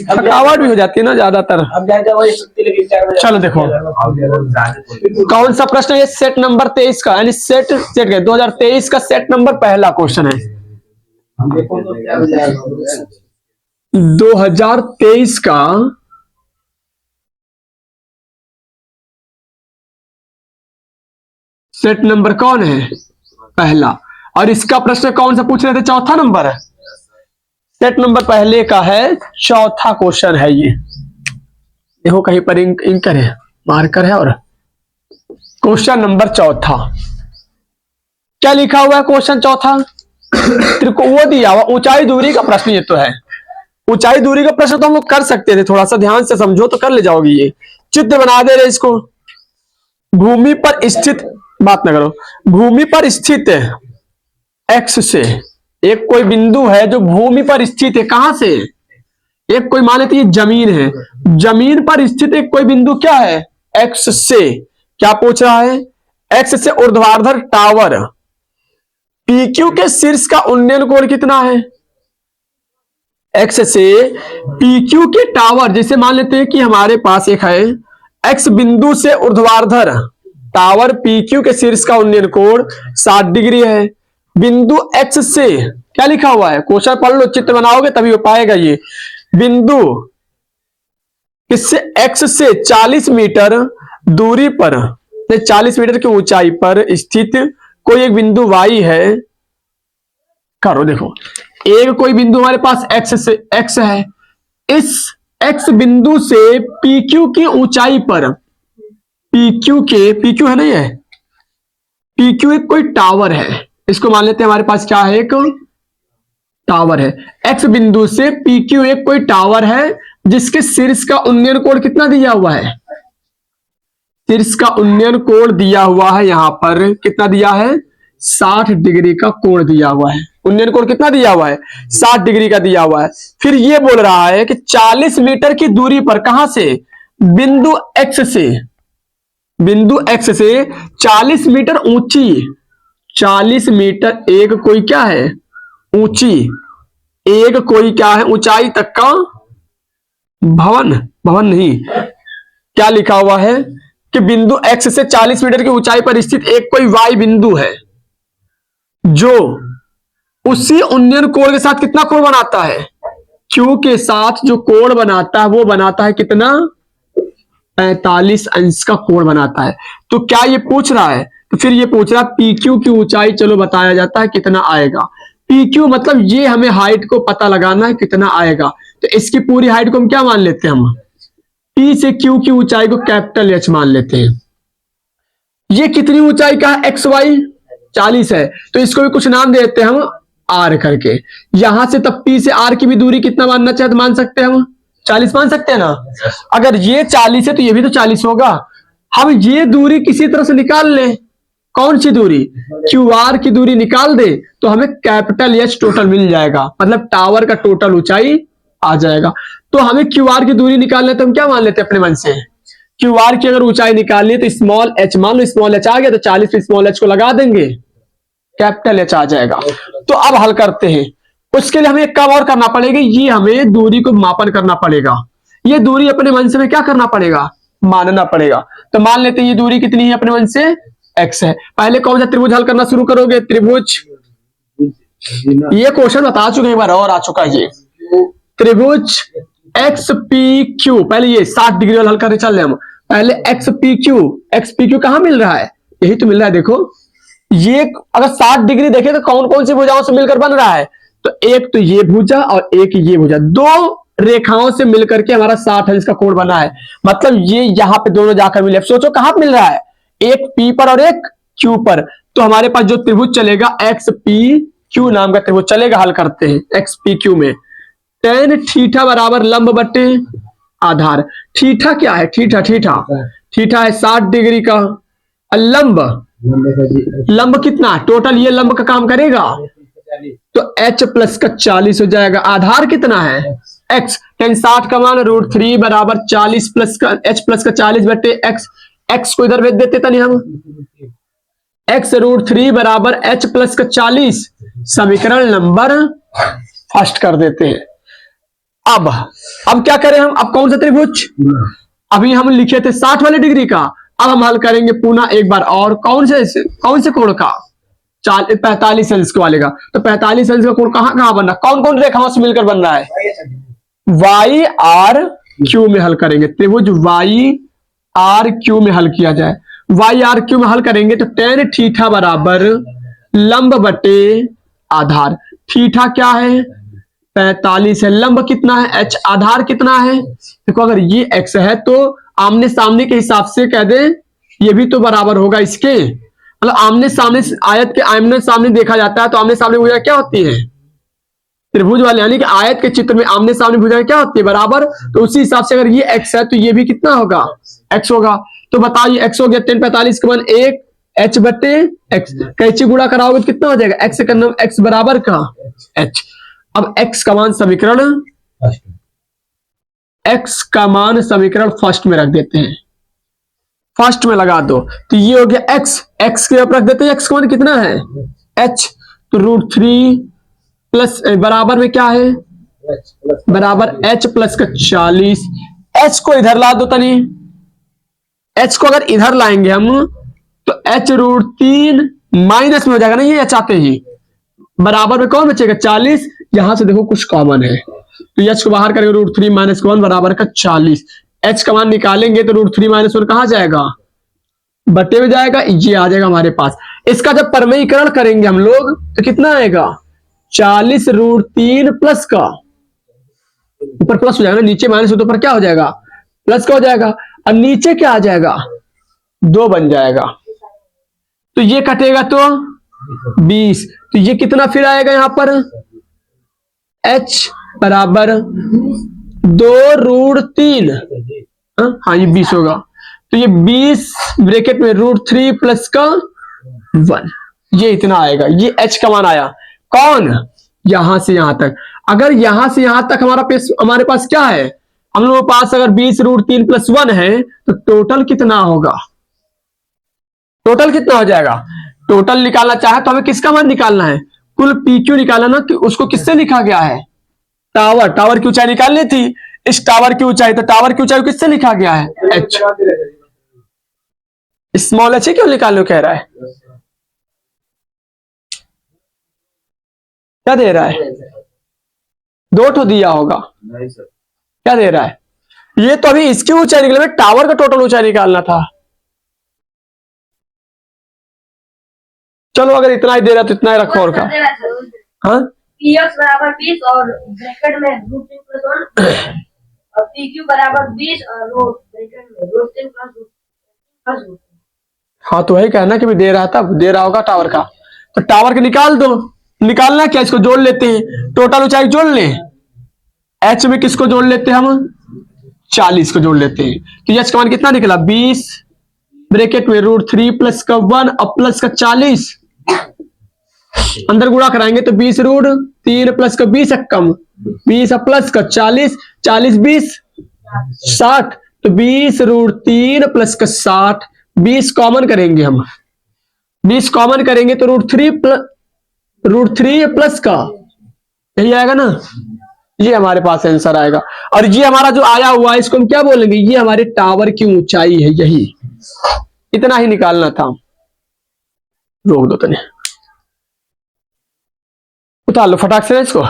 थकावट भी हो जाती है ना ज्यादातर। चलो देखो कौन सा प्रश्न है, सेट नंबर 23 का, यानी सेट 2023 का सेट नंबर पहला क्वेश्चन है। 2023 का सेट नंबर कौन है, पहला। और इसका प्रश्न कौन सा पूछ रहे थे, चौथा नंबर है। सेट नंबर पहले का है, चौथा क्वेश्चन है ये। देखो कहीं पर इंकर है, मार्कर है, और क्वेश्चन नंबर चौथा क्या लिखा हुआ है, क्वेश्चन चौथा वो दिया हुआ ऊंचाई दूरी का प्रश्न। ये तो है ऊंचाई दूरी का प्रश्न, तो हम लोग कर सकते थे, थोड़ा सा ध्यान से समझो तो कर ले जाओगी। ये चित्र बना दे रहे इसको। भूमि पर स्थित, बात ना करो, भूमि पर स्थित एक्स से एक कोई बिंदु है जो भूमि पर स्थित है। कहां से, एक कोई मान लेते जमीन है, जमीन पर स्थित एक कोई बिंदु क्या है, एक्स से। क्या पूछ रहा है, एक्स से ऊर्ध्वाधर टावर पीक्यू के शीर्ष का उन्नयन कोण कितना है। एक्स से पीक्यू के टावर, जैसे मान लेते हैं कि हमारे पास एक है एक्स बिंदु से ऊर्ध्वाधर टावर पीक्यू के शीर्ष का उन्नयन कोण 60 डिग्री है। बिंदु एक्स से क्या लिखा हुआ है, क्वेश्चन पढ़ लो, चित्र बनाओगे तभी हो पाएगा। ये बिंदु इससे एक्स से 40 मीटर दूरी पर, 40 मीटर की ऊंचाई पर स्थित कोई एक बिंदु वाई है। करो देखो, एक कोई बिंदु हमारे पास एक्स है, इस एक्स बिंदु से पीक्यू की ऊंचाई पर, पीक्यू है ना, ये पीक्यू एक कोई टावर है, इसको मान लेते हैं हमारे पास क्या है, एक टावर है। एक्स बिंदु से पीक्यू एक कोई टावर है जिसके शीर्ष का उन्नयन कोण कितना दिया हुआ है, शीर्ष का उन्नयन कोण दिया हुआ है, यहां पर कितना दिया है, 60 डिग्री का कोण दिया हुआ है। उन्नयन कोण कितना दिया हुआ है, 60 डिग्री का दिया हुआ है। फिर ये बोल रहा है कि 40 मीटर की दूरी पर, कहां से, बिंदु एक्स से, बिंदु एक्स से 40 मीटर ऊंची, 40 मीटर एक कोई क्या है, ऊंची, एक कोई क्या है, ऊंचाई तक का भवन नहीं, क्या लिखा हुआ है कि बिंदु एक्स से 40 मीटर की ऊंचाई पर स्थित एक कोई वाई बिंदु है जो उसी उन्नयन कोण के साथ कितना कोण बनाता है, क्यू के साथ जो कोण बनाता है वो बनाता है कितना, 45 अंश का कोण बनाता है। तो क्या ये पूछ रहा है, तो फिर ये पूछ रहा है पीक्यू की ऊंचाई, चलो बताया जाता है कितना आएगा। पीक्यू मतलब ये हमें हाइट को पता लगाना है कितना आएगा, तो इसकी पूरी हाइट को हम क्या मान लेते हैं, हम पी से क्यू की ऊंचाई को कैपिटल एच मान लेते हैं। ये कितनी ऊंचाई का है, एक्स वाई 40 है, तो इसको भी कुछ नाम दे देते हैं हम आर करके। यहां से तब पी से आर की भी दूरी कितना मानना चाहे तो मान सकते हैं हम 40 मान सकते हैं ना। अगर ये 40 है तो ये भी तो 40 होगा। हम ये दूरी किसी तरह से निकाल लें, कौन सी दूरी, क्यू आर की दूरी निकाल दे तो हमें कैपिटल एच टोटल मिल जाएगा, मतलब टावर का टोटल ऊंचाई आ जाएगा। तो हमें क्यू आर की दूरी निकालना है तो हम क्या मान लेते हैं अपने मन से, क्यू आर की अगर ऊंचाई निकालनी है तो स्मॉल एच मान लो, स्मॉल एच आ गया तो 40 पे स्मॉल एच को लगा देंगे, कैपिटल एच आ जाएगा। तो अब हल करते हैं, उसके लिए हमें एक काम और करना पड़ेगा, ये हमें दूरी को मापन करना पड़ेगा। ये दूरी अपने मन से में क्या करना पड़ेगा, मानना पड़ेगा। तो मान लेते हैं ये दूरी कितनी है अपने मन से, एक्स है। पहले कौन सा त्रिभुज हल करना शुरू करोगे, त्रिभुज, ये क्वेश्चन बता चुके एक बार और आ चुका है, ये त्रिभुज एक्स पी क्यू, पहले ये 60 डिग्री वाला हल करने चल रहे हम। पहले एक्स पी क्यू कहां मिल रहा है, यही तो मिल रहा है। देखो ये अगर 60 डिग्री देखें तो कौन कौन सी भुजाओं से मिलकर बन रहा है, तो एक तो ये भुजा और एक ये भुजा, दो रेखाओं से मिलकर के हमारा 60 अंश का कोण बना है। मतलब ये यहां पे दोनों जाकर मिले, सोचो कहां मिल रहा है, एक पी पर और एक क्यू पर। तो हमारे पास जो त्रिभुज चलेगा एक्स पी क्यू नाम का त्रिभुज चलेगा। हल करते हैं एक्स पी क्यू में, tan थीटा बराबर लंब बटे आधार। थीटा क्या है, थीटा है 60 डिग्री का, लंब कितना, टोटल ये लंब का काम करेगा तो h प्लस का 40 हो जाएगा। आधार कितना है x, tan 60 का मान √3 बराबर 40 प्लस का h प्लस का 40 बटे x को इधर भेज देते था नहीं हम, x √3 बराबर h प्लस का 40, समीकरण नंबर फर्स्ट कर देते हैं। अब क्या करें हम, अब कौन सा त्रिभुज, अभी हम लिखे थे 60 वाले डिग्री का, अब हम हल करेंगे पुनः एक बार और कौन से कोण का, 45 वाले का। तो 45 का कोण कहां कहां बन रहा है, कौन कौन रेखाओं से मिलकर बन रहा है, वाई आर क्यू में हल करेंगे। त्रिभुज वाई आर क्यू में हल किया जाए, वाई आर क्यू में हल करेंगे तो tan थीटा बराबर लंब बटे आधार। थीटा क्या है 45 है, लंब कितना है h, आधार कितना है, देखो अगर ये x है तो आमने सामने के हिसाब से कह दे ये भी तो बराबर होगा इसके, मतलब आमने सामने आयत के आमने सामने देखा जाता है तो आमने सामने भुजा क्या होती है, त्रिभुज वाले यानी कि आयत के चित्र में आमने सामने भुजा क्या होती है, बराबर। तो उसी हिसाब से अगर ये x है तो ये भी कितना होगा, x होगा। तो बताइए x हो गया tan 45 के मान 1 h बटे x, कैची गुणा कराओगे तो कितना हो जाएगा, x से करना x बराबर का h। अब x का मान समीकरण फर्स्ट में रख देते हैं, फर्स्ट में लगा दो तो ये हो गया x के ऊपर रख देते हैं, x का मान कितना है h, तो √3 प्लस बराबर में क्या है, बराबर h प्लस का 40। h को इधर ला दो तनी, h को अगर इधर लाएंगे हम तो h √3 माइनस में हो जाएगा ना, ये h आते ही बराबर में कौन बचेगा 40, यहां से देखो कुछ कॉमन है तो h को बाहर करेंगे √3 माइनस 1 बराबर का 40। h का मान निकालेंगे तो √3 माइनस 1 कहां जाएगा, बटे में जाएगा, ये आ जाएगा हमारे पास। इसका जब परमेयीकरण करेंगे हम लोग तो कितना आएगा 40 √3 प्लस का, ऊपर प्लस हो जाएगा, नीचे माइनस हो तो ऊपर क्या हो जाएगा प्लस का हो जाएगा, और नीचे क्या आ जाएगा 2 बन जाएगा, तो ये कटेगा तो 20, तो ये कितना फिर आएगा यहां पर h बराबर 2 √3, हाँ ये 20 होगा, तो ये 20 ब्रैकेट में √3 प्लस का 1, ये इतना आएगा, ये h का मान आया कौन, यहां से यहां तक। अगर यहां से यहां तक हमारे पास क्या है, हम लोगों के पास अगर 20 √3 प्लस 1 है तो टोटल कितना होगा, टोटल कितना हो जाएगा, टोटल निकालना चाहे तो हमें किसका मान निकालना है, कुल PQ निकालना ना, कि उसको किससे लिखा गया है, टावर की ऊंचाई निकालनी थी, इस टावर की ऊंचाई, तो टावर की ऊंचाई किससे लिखा गया है h, स्मॉल h क्यों निकालने कह रहा है, क्या दे रहा है 2 ठो दिया होगा, क्या दे रहा है, ये तो अभी इसकी ऊंचाई निकले, टावर का टोटल ऊंचाई निकालना था। चलो अगर इतना ही दे रहा तो इतना ही रखो और का, हाँ px बराबर 20 और ब्रैकेट में √3 प्लस 1 और pq बराबर 20 और ब्रैकेट में √3 प्लस 1। हाँ तो वही कहना कि भी दे रहा था, दे रहा होगा टावर का, तो टावर के निकाल दो, निकालना क्या, इसको जोड़ लेते हैं, टोटल ऊंचाई जोड़ ले, h में किसको जोड़ लेते हैं हम 40 को जोड़ लेते हैं, तो h का मान कितना निकला 20 ब्रैकेट में √3 प्लस का 1 और प्लस का 40, अंदर गुणा कराएंगे तो 20 √3 प्लस का 20 कम 20 प्लस का 40, 40 20 60, तो 20 √3 प्लस का 60, 20 कॉमन करेंगे हम, 20 कॉमन करेंगे तो √3 प्लस का यही आएगा ना, ये हमारे पास आंसर आएगा। और ये हमारा जो आया हुआ है इसको हम क्या बोलेंगे, ये हमारे टावर की ऊंचाई है, यही इतना ही निकालना था। रोक दो तने, उतार लो फटाक से इसको।